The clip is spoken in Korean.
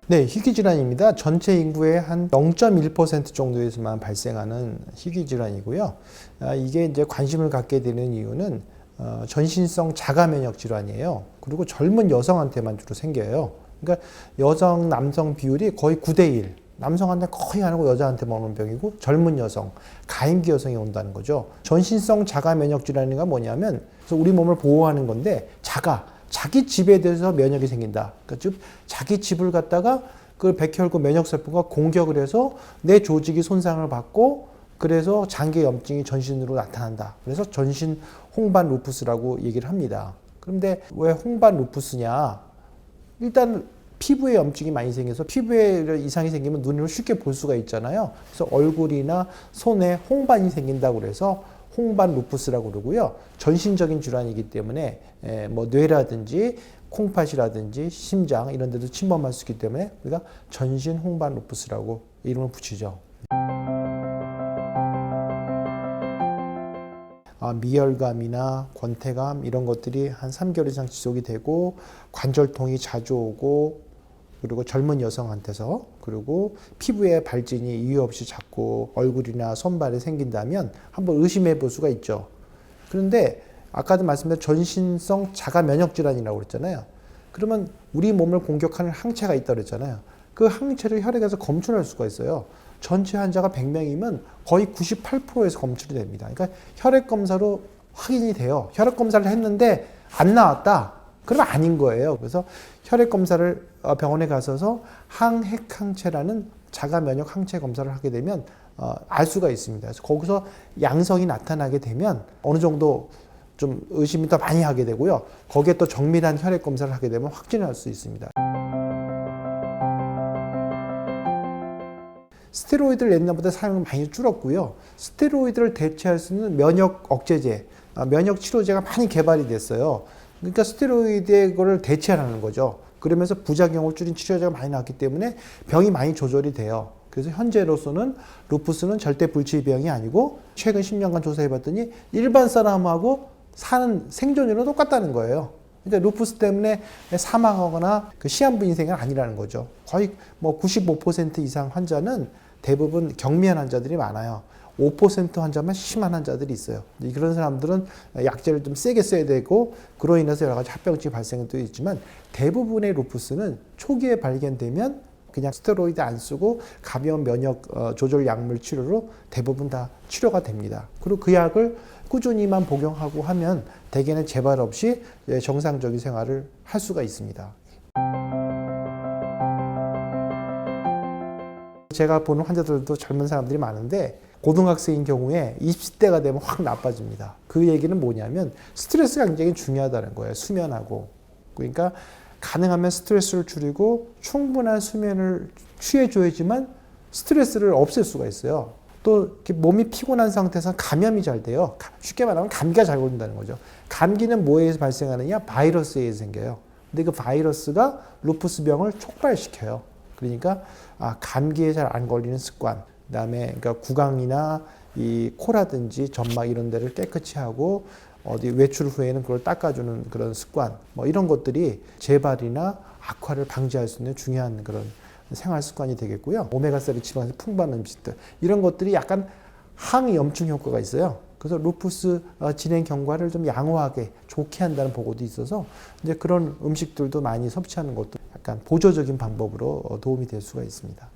네, 희귀질환입니다. 전체 인구의 한 0.1% 정도에서만 발생하는 희귀질환이고요. 이게 이제 관심을 갖게 되는 이유는 전신성 자가 면역 질환이에요. 그리고 젊은 여성한테만 주로 생겨요. 그러니까 여성, 남성 비율이 거의 9대1. 남성한테 거의 안 하고 여자한테만 오는 병이고 젊은 여성, 가임기 여성이 온다는 거죠. 전신성 자가 면역 질환이 뭐냐면 그래서 우리 몸을 보호하는 건데 자기 집에 대해서 면역이 생긴다. 그러니까 즉 자기 집을 갖다가 그 백혈구 면역세포가 공격을 해서 내 조직이 손상을 받고 그래서 장기 염증이 전신으로 나타난다. 그래서 전신 홍반 루푸스라고 얘기를 합니다. 그런데 왜 홍반 루푸스냐? 일단 피부에 염증이 많이 생겨서 피부에 이상이 생기면 눈으로 쉽게 볼 수가 있잖아요. 그래서 얼굴이나 손에 홍반이 생긴다고 그래서 홍반 루푸스라고 그러고요. 전신적인 질환이기 때문에 뭐 뇌라든지 콩팥이라든지 심장 이런 데도 침범할 수 있기 때문에 우리가 전신 홍반 루푸스라고 이름을 붙이죠. 미열감이나 권태감 이런 것들이 한 3개월 이상 지속이 되고 관절통이 자주 오고 그리고 젊은 여성한테서 그리고 피부에 발진이 이유 없이 자꾸 얼굴이나 손발에 생긴다면 한번 의심해 볼 수가 있죠. 그런데 아까도 말씀드린 전신성 자가 면역 질환이라고 그랬잖아요. 그러면 우리 몸을 공격하는 항체가 있다고 그랬잖아요. 그 항체를 혈액에서 검출할 수가 있어요. 전체 환자가 100명이면 거의 98%에서 검출이 됩니다. 그러니까 혈액 검사로 확인이 돼요. 혈액 검사를 했는데 안 나왔다. 그러면 아닌 거예요. 그래서 혈액 검사를 병원에 가서서 항핵항체라는 자가 면역 항체 검사를 하게 되면 알 수가 있습니다. 그래서 거기서 양성이 나타나게 되면 어느 정도 좀 의심이 더 많이 하게 되고요. 거기에 또 정밀한 혈액 검사를 하게 되면 확진할 수 있습니다. 스테로이드를 옛날보다 사용이 많이 줄었고요. 스테로이드를 대체할 수 있는 면역 억제제, 면역 치료제가 많이 개발이 됐어요. 그러니까 스테로이드의 거를 대체하는 거죠. 그러면서 부작용을 줄인 치료제가 많이 나왔기 때문에 병이 많이 조절이 돼요. 그래서 현재로서는 루푸스는 절대 불치병이 아니고 최근 10년간 조사해 봤더니 일반 사람하고 사는 생존율은 똑같다는 거예요. 그러니까 루푸스 때문에 사망하거나 그 시한부 인생은 아니라는 거죠. 거의 뭐 95% 이상 환자는 대부분 경미한 환자들이 많아요. 5% 환자만 심한 환자들이 있어요. 그런 사람들은 약제를 좀 세게 써야 되고 그로 인해서 여러 가지 합병증이 발생도 있지만 대부분의 루푸스는 초기에 발견되면 그냥 스테로이드 안 쓰고 가벼운 면역 조절 약물 치료로 대부분 다 치료가 됩니다. 그리고 그 약을 꾸준히만 복용하고 하면 대개는 재발 없이 정상적인 생활을 할 수가 있습니다. 제가 보는 환자들도 젊은 사람들이 많은데 고등학생인 경우에 20대가 되면 확 나빠집니다. 그 얘기는 뭐냐면 스트레스가 굉장히 중요하다는 거예요. 수면하고. 그러니까 가능하면 스트레스를 줄이고 충분한 수면을 취해줘야지만 스트레스를 없앨 수가 있어요. 또 몸이 피곤한 상태에서 감염이 잘 돼요. 쉽게 말하면 감기가 잘 걸린다는 거죠. 감기는 뭐에 의해서 발생하느냐? 바이러스에 의해서 생겨요. 근데 그 바이러스가 루푸스병을 촉발시켜요. 그러니까 감기에 잘 안 걸리는 습관, 그다음에 그러니까 구강이나 이 코라든지 점막 이런 데를 깨끗이 하고 어디 외출 후에는 그걸 닦아주는 그런 습관, 뭐 이런 것들이 재발이나 악화를 방지할 수 있는 중요한 그런 생활 습관이 되겠고요. 오메가3 지방이 풍부한 음식들 이런 것들이 약간 항염증 효과가 있어요. 그래서 루푸스 진행 경과를 좀 양호하게 좋게 한다는 보고도 있어서 이제 그런 음식들도 많이 섭취하는 것도 약간 보조적인 방법으로 도움이 될 수가 있습니다.